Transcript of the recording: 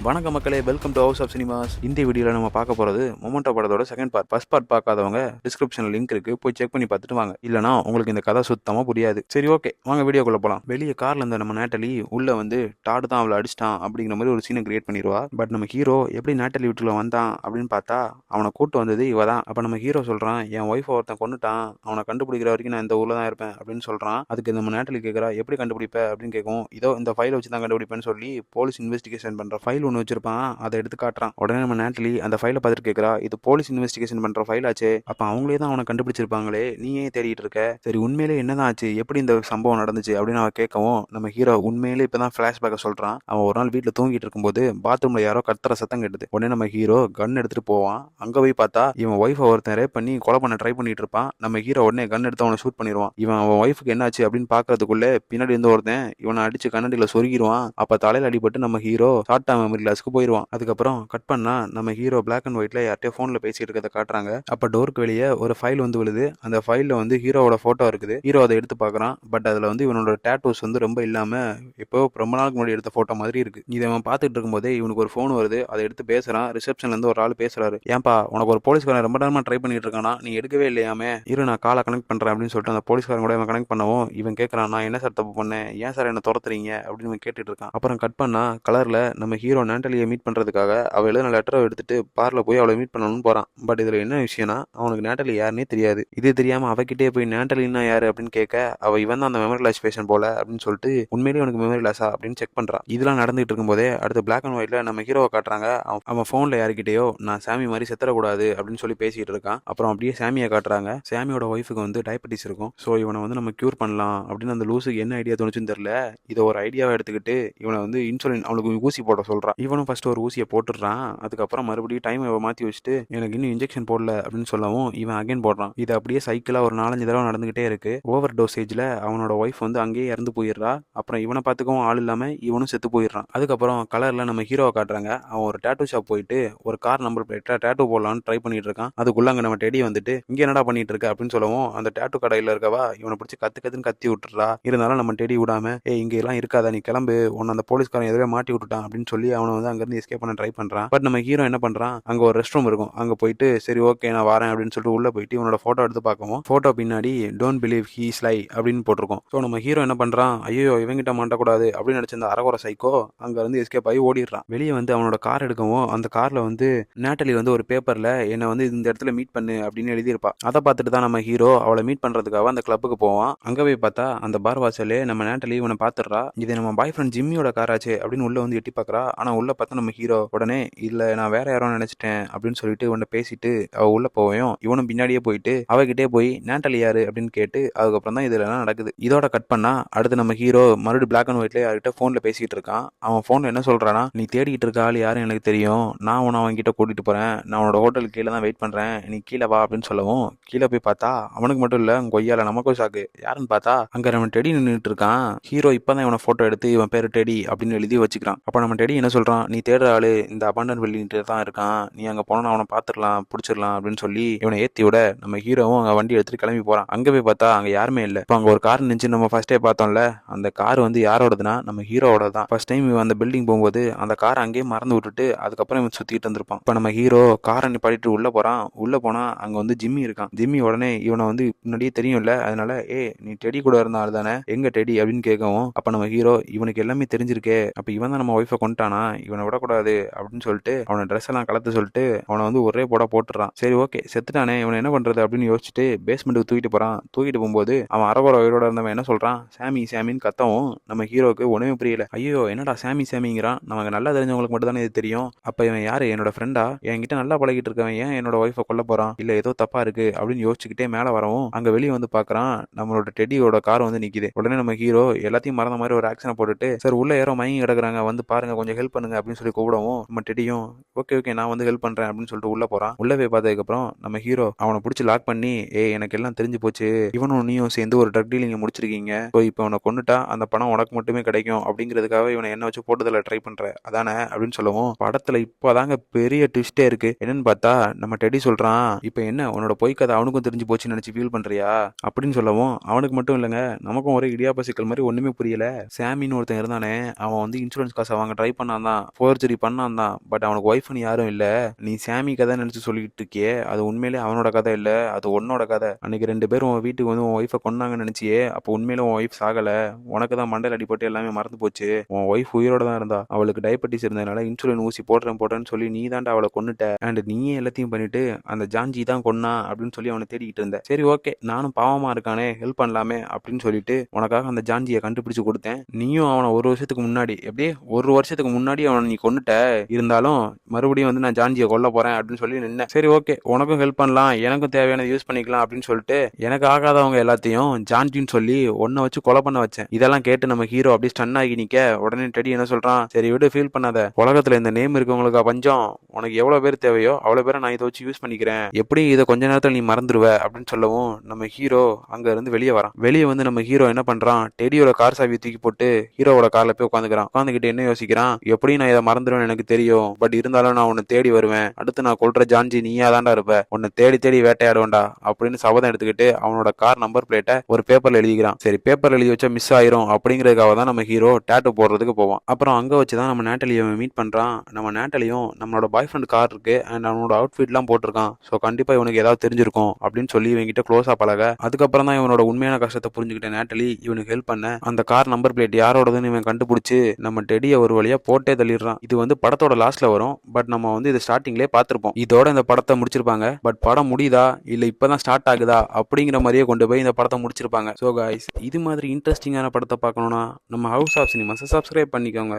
வணக்க மக்களே, welcome to House of Cinemas. இந்த வீடியோவில் நம்ம பார்க்க போகிறது மொமெண்டோ படத்தோட செகண்ட் பார்ட். ஃபர்ஸ்ட் பார்ட் பார்க்காதவங்க டிஸ்கிரிப்ஷனில் லிங்க் இருக்கு, போய் செக் பண்ணி பார்த்துட்டு வாங்க. இல்லைனா உங்களுக்கு இந்த கதை சுத்தமாக புரியாது. சரி, ஓகே, வாங்க வீடியோக்குள்ள போகலாம். வெளியே கார்ல இருந்த நம்ம நேட்டலி உள்ள வந்து டாடு தான் அவளை அடிச்சிட்டான் அப்படிங்கிற மாதிரி ஒரு சீனை கிரியேட் பண்ணிடுவா. பட் நம்ம ஹீரோ எப்படி நேட்டலி வீட்டுல வந்தான் அப்படின்னு பார்த்தா அவனை கூட்டு வந்தது இவ தான். அப்போ நம்ம ஹீரோ சொல்றான், என் ஒய்ஃப் ஒருத்தன் கொண்டுட்டான், அவனை கண்டுபிடிக்கிற வரைக்கும் நான் இந்த ஊர்ல தான் இருப்பேன் அப்படின்னு சொல்றான். அதுக்கு நம்ம நேட்டலி கேட்கறா, எப்படி கண்டுபிடிப்ப அப்படின்னு கேட்கும். இதோ இந்த ஃபைலை வச்சு தான் கண்டுபிடிப்பேன்னு சொல்லி போலீஸ் இன்வெஸ்டிகேஷன் பண்ற ஃபைல் ஒன்று வச்சிருப்பான், அதை எடுத்து காட்டுறான். உடனே நம்ம நேட்டலி அந்த ஃபைலை பார்த்துட்டு கேட்கறா, இது போலீஸ் இன்வெஸ்டிகேஷன் பண்ற ஃபைல் ஆச்சு, அப்ப அவங்களே தான் அவனை கண்டுபிடிச்சிருப்பாங்களே, நீ ஏன் தேடிட்டு இருக்க? சரி, உண்மையிலே என்னதான் ஆச்சு, எப்படி இந்த சம்பவம் நடந்துச்சு அப்படின்னு அவன் கேட்கவும் நம்ம ஹீரோ உண்மையிலே இப்பதான் பிளாஷ்பேக்க சொல்றான். அவன் ஒரு நாள் வீட்டுல தூங்கிட்டு இருக்கும்போது பாத்ரூம்ல யாரோ கத்துற சத்தம் கேட்டுது. உடனே நம்ம ஹீரோ கன் எடுத்துட்டு போவான். அங்க போய் பார்த்தா இவன் ஒய்ஃப் ஒருத்தன் ரேப் பண்ணி கொலை பண்ண ட்ரை பண்ணிட்டு இருப்பான். நம்ம ஹீரோ உடனே கன் எடுத்து அவனை ஷூட் பண்ணிடுவான். இவன் அவன் ஒய்ஃபுக்கு என்னாச்சு அப்படின்னு பாக்குறதுக்குள்ள பின்னாடி இருந்து ஒருத்தன் இவனை அடிச்சு கண்ணாடியில சொருகிடுவான். அப்ப தலையில அடிபட்டு நம்ம ஹீரோ ஷார்ட் டேர்ம் மெமரி லாஸ்க்கு போயிடுவான். அதுக்கப்புறம் கட் பண்ணா நம்ம ஹீரோ பிளாக் அண்ட் ஒயிட்ல யார்கிட்டயோ போன்ல பேசிட்டு இருக்கிறத காட்டுறாங்க. அப்ப டோருக்கு வெளியே ஒரு ஃபைல் வந்து விழுது. அந்த ஃபைல்ல வந்து ஹீரோவோட போட்டோ இருக்குது. ஹீரோ அதை எடுத்து பாக்குறான். பட் அதுல வந்து இவனோட டேட்டூஸ் வந்து ரொம்ப இல்லாம இப்போ ரொம்ப நாளுக்கு முன்னாடி எடுத்த போட்டோ மாதிரி இருக்கு. இதை அவன் பார்த்துட்டு இருக்கும்போதே இவனுக்கு ஒரு போன் வருது. அதை எடுத்து பேசுறான். ரிசப்ஷன்ல இருந்து ஒரு ஆள் பேசுறாரு, ஏன்பா உனக்கு ஒரு போலீஸ்காரன் ரொம்ப நேரமா ட்ரை பண்ணிட்டு இருக்கானா, நீ எடுக்கவே இல்லையாமே, இரு நான் காலை கனெக்ட் பண்றேன் அப்படின்னு சொல்லிட்டு அந்த போலீஸ்காரன் கூட இவன் கனெக்ட் பண்ணவும் இவன் கேட்கறான், நான் என்ன சார் தப்பு பண்ணேன், ஏன் சார் என்ன துரத்துறீங்க அப்படின்னு இவன் கேட்டுட்டு இருக்கான். அப்புறம் கட் பண்ணா கலர்ல நம்ம ஹீரோ நேட்டலியை மீட் பண்றதுக்காக அவ எழுதின லெட்டரை எடுத்துட்டு பார்ல போய் அவளை மீட் பண்ணணும்னு போறான். பட் இதுல என்ன விஷயம்னா அவனுக்கு நேட்டலி யாருன்னே தெரியாது. இது தெரியாம அவகிட்டே போய் நேட்டலின்னா யாரு அப்படின்னு கேட்க அவ இவன் தான் அந்த மெமரி லாஸ் பேஷன் போல அப்படின்னு சொல்லிட்டு உண்மையிலேயே அவனுக்கு மெமரி லாஸா அப்படின்னு செக் பண்றான். இதெல்லாம் நடந்துட்டு இருக்கும்போதே அடுத்து பிளாக் அண்ட் ஒயிட்ல நம்ம ஹீரோவை காட்டுறாங்க. அவன் போன்ல யாருக்கிட்டயோ நான் சாமி மாதிரி செத்துறக்கூடாது அப்படின்னு சொல்லி பேசிட்டு இருக்கான். அப்புறம் அப்படியே சாமியை காட்டுறாங்க. சாமியோட ஒய்ஃபுக்கு வந்து டயபெட்டிஸ் இருக்கும். ஸோ இவனை வந்து நம்ம கியூர் பண்ணலாம் அப்படின்னு அந்த லூஸுக்கு என்ன ஐடியா தோணுச்சுன்னு தெரியல. இதை ஒரு ஐடியாவை எடுத்துக்கிட்டு இவனை வந்து இன்சுலின் அவனுக்கு ஊசி போட சொல்றான். இவனும் ஃபர்ஸ்ட் ஒரு ஊசியை போட்டுடுறான். அதுக்கப்புறம் மறுபடியும் டைம் மாத்தி வச்சுட்டு எனக்கு இன்னும் இன்ஜெக்ஷன் போடல அப்படின்னு சொல்லவும் இவன் அகைன் போடுறான். இது அப்படியே சைக்கிளா ஒரு 4-5 தடவை நடந்துகிட்டே இருக்கு. ஓவர் டோசேஜ்ல அவனோட ஒய்ஃப் வந்து அங்கேயே இறந்து போயிடுறா. அப்புறம் இவனை பார்த்துக்கவும் ஆள் இல்லாம இவனும் செத்து போயிடுறான். அதுக்கப்புறம் கலர்ல நம்ம ஹீரோவை காட்டுறாங்க. அவன் ஒரு டேட்டூ ஷாப் போயிட்டு ஒரு கார் நம்பர் பிளேட்ல டேட்டூ போடலான்னு ட்ரை பண்ணிட்டு இருக்கான். அதுக்குள்ள அங்க நம்ம டெடி வந்துட்டு இங்க என்னடா பண்ணிட்டு இருக்க அப்படின்னு சொல்லவும் அந்த டேட்டூ கடையில இருக்கவா இவனை பிடிச்சி கத்துன்னு கத்தி விட்டுறா. இருந்தாலும் நம்ம டெடி விடாம இங்க எல்லாம் இருக்காதா, நீ கிளம்பு, உன்னை அந்த போலீஸ்காரன் எதிரே மாட்டி விட்டுட்டான் அப்படின்னு சொல்லி அவனை வந்து அங்க இருந்து எஸ்கேப் பண்ண ட்ரை பண்றான். பட் நம்ம ஹீரோ என்ன பண்றான், அங்க ஒரு ரெஸ்ட் ரூம் இருக்கும், அங்க போயிட்டு சரி ஓகே நான் வரேன் அப்படின்னு சொல்லிட்டு உள்ள போயிட்டு இவனோட போட்டோ எடுத்து பார்க்கவும் போட்டோ பின்னாடி டோன்ட் பிலீவ் ஹீ இஸ் லை அப்படின்னு போட்டிருக்கோம். ஸோ நம்ம ஹீரோ என்ன பண்றான், ஐயோ இவங்கிட்ட மாட்டக்கூடாது அப்படின்னு நினைச்சிருந்த அரகுற சைக்கோ அங்க இருந்து எஸ்கேப் ஆகி ஓடிடுறான். வெளியே வந்து அவனோட கார் எடுக்கவும் அந்த கார்ல வந்து நேட்டலி வந்து ஒரு பேப்பர்ல என்ன வந்து இந்த இடத்துல மீட் பண்ணு அப்படின்னு எழுதியிருப்பா. அதை பார்த்துட்டு தான் நம்ம ஹீரோ அவளை மீட் பண்றதுக்காக அந்த கிளப்புக்கு போவான். அங்க போய் பார்த்தா அந்த பார் வாசலே நம்ம நேட்டலி இவனை பார்த்துடுறா. இது நம்ம பாய் ஃப்ரெண்ட் ஜிம்மியோட காராச்சு அப்படின்னு உள்ள வந்து எட்டி பார்க்கறா. ஆனா உள்ள பார்த்தா நம்ம ஹீரோ உடனே இல்ல நான் வேற யாரோ நினைச்சிட்டேன் அப்படின்னு சொல்லிட்டு இவனை பேசிட்டு அவ உள்ள போவையும் இவனும் பின்னாடியே போயிட்டு அவகிட்டே போய் நேட்டலி யாரு அப்படின்னு கேட்டு அதுக்கப்புறம் தான் இதுல எல்லாம் நடக்குது. இதோட கட் பண்ணா அடுத்து நம்ம ஹீரோ மறுபடியும் பிளாக் அண்ட் ஒயிட்ல யார்கிட்ட போன்ல பேசிட்டு இருக்கான். அவன் போன்ல என்ன சொல்றானா, நீ தேடிட்டு இருக்க ஆள் யாரும் எனக்கு தெரியும், நான் உன்னை அவன் கிட்ட கூட்டிட்டு போறேன், நான் உன்னோட ஹோட்டலுக்கு கீழே தான் வெயிட் பண்றேன், நீ கீழே வா அப்படின்னு சொல்லவும் கீழே போய் பார்த்தா அவனுக்கு மட்டும் இல்ல கொய்யால நமக்கும் ஷாக்கு. யாருன்னு பார்த்தா அங்க நம்ம டெடி நின்றுட்டு இருக்கான். ஹீரோ இப்பதான் இவனை போட்டோ எடுத்து இவன் பேரு டெடி அப்படின்னு எழுதி வச்சுக்கிறான். அப்ப நம்ம டெடி என்ன சொல்றான், நீ தேடுற ஆளு இந்த அபாண்டன் பில்டிங் தான் இருக்கான், நீ அங்க போனா அவனை பாத்துடலாம் பிடிச்சிடலாம் அப்படின்னு சொல்லி இவனை ஏத்தி விட நம்ம ஹீரோவும் அங்க வண்டி எடுத்துட்டு கிளம்பி போறான். அங்க போய் பார்த்தா அங்க யாருமே இல்ல. இப்ப அங்க ஒரு கார் நின்று நம்ம ஃபர்ஸ்டே பார்த்தோம்ல, அந்த கார் வந்து யாரோடதுன்னா நம்ம ஹீரோவோட தான். ஃபர்ஸ்ட் டைம் இவன் அந்த பில்டிங் போகும்போது அந்த கார் அங்கேயே மறந்து விட்டுட்டு அதுக்கப்புறம் இவன் சுத்திட்டு இருந்திருப்பான். இப்ப நம்ம ஹீரோ காரை நிப்பாட்டிட்டு உள்ள போறான். உள்ள போனா அங்க வந்து ஜிம்மி இருக்கான். ஜிம்மி உடனே இவனை வந்து முன்னாடியே தெரியும்ல, அதனால நீ டெடி கூட இருந்த ஆள் தானே, எங்க டெடி அப்படின்னு கேட்கவும் அப்ப நம்ம ஹீரோ இவனுக்கு எல்லாமே தெரிஞ்சிருக்கே, அப்ப இவன் தான் நம்ம ஒய்ஃபை கொண்டானா, இவனை விடக்கூடாது அப்படின்னு சொல்லிட்டு அவனை ட்ரெஸ் எல்லாம் கலத்து சொல்லிட்டு அவனை வந்து ஒரே போட்டுறான். சரி ஓகே செத்துட்டானே இவனை என்ன பண்றது அப்படின்னு யோசிச்சுட்டு பேஸ்மெண்ட்டுக்கு தூக்கிட்டு போறான். தூக்கிட்டு போகும்போது அவன் அரகுற உயிரோட இருந்தவன் என்ன சொல்றான், சாமி சாமின்னு கத்தவும் நம்ம ஹீரோக்கு ஒண்ணுமே புரியல. ஐயோ என்னடா சாமி சாமிங்கிறான், நமக்கு நல்லா தெரிஞ்சவங்களுக்கு மட்டும் தானே இது தெரியும், அப்ப இவன் யாரு, என்னோட ஃப்ரெண்டா, என்கிட்ட நல்லா பழகிட்டு இருக்கவன் ஏன் என்னோட ஒய்ஃபை கொல்ல போறான், இல்ல ஏதோ தப்பா இருக்கு அப்படின்னு யோசிச்சுக்கிட்டே மேல வரவும் அங்க வெளியே வந்து பாக்குறான் நம்மளோட டெடியோட கார் வந்து நிக்குது. உடனே நம்ம ஹீரோ எல்லாத்தையும் மறந்த மாதிரி ஒரு ஆக்ஷனை போட்டுட்டு சார் உள்ள யாரோ மயங்கி கிடக்குறாங்க வந்து பாருங்க கொஞ்சம் ஹெல்ப் பண்ணுங்க அப்படின்னு சொல்லி கூப்பிடவும் நம்ம டெடியும் ஓகே ஓகே நான் வந்து ஹெல்ப் பண்றேன் அப்படின்னு சொல்லிட்டு உள்ள போறான். உள்ள போய் பார்த்ததுக்கு அப்புறம் நம்ம ஹீரோ அவனை பிடிச்சி லாக் பண்ணி எனக்கு எல்லாம் தெரிஞ்சு போச்சு, இவனும் நீயும் சேர்ந்து ஒரு ட்ரக் டீலிங் முடிச்சிருக்கீங்க, இப்போ அவனை கொண்டுட்டா அந்த பணம் உனக்கு மட்டுமே கிடைக்கும் அப்படிங்கிறதுக்காக இவனை என்ன வச்சு போட்டதுல ட்ரை பண்ற அதானே அப்படின்னு சொல்லவும் படத்துல இப்போதாங்க பெரிய ட்விஸ்டே இருக்கு. என்னன்னு பார்த்தா நம்ம டெடி சொல்றான், இப்போ என்ன உன்னோட பொய் கதை அவனுக்கும் தெரிஞ்சு போச்சுன்னு நினைச்சு ஃபீல் பண்றியா அப்படின்னு சொல்லவும் அவனுக்கு மட்டும் இல்லைங்க நமக்கும் ஒரே இடியாப்ப சிக்கல் மாதிரி ஒண்ணுமே புரியல. சாமின்னு ஒருத்தன் இருந்தானே அவன் வந்து இன்சூரன்ஸ் காசை வாங்க ட்ரை பண்ணான், தான், ஃபோர்ஜரி பண்ணான் தான். பட் அவனுக்கு ஒய்ஃப்னு யாரும் இல்ல. நீ சாமி கதை நினைச்சு சொல்லிட்டு இருக்கியே, அது உண்மையிலே அவனோட கதை இல்ல, அது உன்னோட கதை. அன்னைக்கு 2 பேரும் உன் வீட்டுக்கு வந்து உன் ஒய்ஃபை கொன்னாங்கன்னு நினைச்சியே, அப்போ உண்மையில உன் ஒய்ஃப் சாகல. உனக்கு தான் மண்டையில் அடிபட்டு எல்லாமே மறந்து போச்சு. உன் ஒய்ஃப் உயிரோட தான் இருந்தா. அவளுக்கு டயபெட்டிஸ் இருந்ததுனால இன்சுலின் ஊசி போடுறேன்னு சொல்லி நீ தாண்டா அவளை கொன்னுட்ட. அண்ட் நீயே எல்லாத்தையும் பண்ணிட்டு அந்த ஜான்ஜி தான் கொன்னா அப்படின்னு சொல்லி அவனை தேடிக்கிட்டு இருந்த. சரி ஓகே, நானும் பாவமா இருக்கானே, ஹெல்ப் பண்ணலாமே அப்படின்னு சொல்லிட்டு உனக்காக அந்த ஜான்ஜியை கண்டுபிடிச்சு கொடுத்தேன். நீயும் அவனை ஒரு வருஷத்துக்கு முன்னாடி, எப்படியே ஒரு வருஷத்துக்கு முன்னாடி அவனை நீ கொன்னுட்ட. இருந்தாலும் மறுபடியும் வந்து நான் ஜான்ஜியை கொல்ல போறேன் அப்படின்னு சொல்லி நின்னேன். சரி ஓகே, உனக்கும் ஹெல்ப் பண்ணலாம், எனக்கும் தேவையானதை யூஸ் பண்ணிக்கலாம் அப்படின்னு சொல்லிட்டு எனக்கு ஆகாதவங்க எல்லாத்தையும் ஜான்ஜின்னு சொல்லி ஒன்ன வச்சு கொலை பண்ண வச்சேன். இதெல்லாம் கேட்டு நம்ம ஹீரோ அப்படியே ஸ்டன் ஆகி நிக்க, உடனே டெடி என்ன சொல்றான், சரி விடு, ஃபீல் பண்ணாத, உலகத்துல இந்த நேம் இருக்கவங்களுக்கா பஞ்சம், உனக்கு எவ்வளவு பேர் தேவையோ அவ்வளவு பேரை நான் இதை வச்சு யூஸ் பண்ணிக்கிறேன், எப்படி இதை கொஞ்ச நேரத்துல நீ மறந்துடுவ அப்படின்னு சொல்லவும் நம்ம ஹீரோ அங்க இருந்து வெளியே வரான். வெளியே வந்து நம்ம ஹீரோ என்ன பண்றான், டெடியோட கார் சாவியை தூக்கி போட்டு ஹீரோவோட கார்ல போய் உட்காந்துக்கிறான். உட்காந்துக்கிட்டு என்ன யோசிக்கிறான், எப்படி நான் இதை மறந்துடுவேன்னு எனக்கு தெரியும், பட் இருந்தாலும் நான் உன்னை தேடி வருவேன், அடுத்து நான் கொல்ற ஜான்ஜி நீயா தாண்டா இருப்ப, உன்னை தேடி தேடி வேட்டையாடுவேன்டா அப்படின்னு சபதம் எடுத்துக்கிட்டு அவனோட கார் நம்பர் பிளேட்டை ஒரு பேப்பர்ல எழுதிக்கிறான். சரி, பேப்பர்ல எழுதி வச்சா மிஸ் ஆயிரும் அப்படிங்கிறதுக்காக தான் நம்ம ஹீரோ டேட்டு போடுறதுக்கு போவான். அப்புறம் அங்க வச்சுதான் நம்ம நேட்டலியை மீட் பண்றான். நம்ம நேட்டலியும் நம்மளோட பாய் ஃப்ரெண்ட் கார் இருக்கு அண்ட் அவனோட அவுட்ஃபிட்லாம் போட்டிருக்கான். ஸோ கண்டிப்பா இவனுக்கு ஏதாவது தெரிஞ்சிருக்கும் அப்படின்னு சொல்லி இவங்கிட்ட க்ளோஸா பழக, அதுக்கப்புறம் தான் இவனோட உண்மையான கஷ்டத்தை புரிஞ்சுக்கிட்ட நேட்டலி இவனுக்கு ஹெல்ப் பண்ண அந்த கார் நம்பர் பிளேட் யாரோடதுன்னு இவன் கண்டுபிடிச்சு நம்ம டெடியை ஒரு வழியா போட்டே தள்ளிடுறான். இது வந்து படத்தோட லாஸ்ட்ல வரும், பட் நம்ம வந்து இது ஸ்டார்டிங்லேயே பார்த்திருப்போம். இதோட இந்த படத்தை முடிச்சிருப்பாங்க. பட் படம் முடியுதா இல்ல இப்பதான் ஸ்டார்ட் ஆகுதா அப்படிங்கிற மாதிரியே கொண்டு போய் இந்த படத்தை முடிச்சிருப்பாங்க. ஸோ கைஸ், இது மாதிரி இன்ட்ரெஸ்டிங்கான படத்தை பார்க்கணும்னா நம்ம ஹவுஸ் ஆஃப் சினிமாஸை சப்ஸ்கிரைப் பண்ணிக்கோங்க.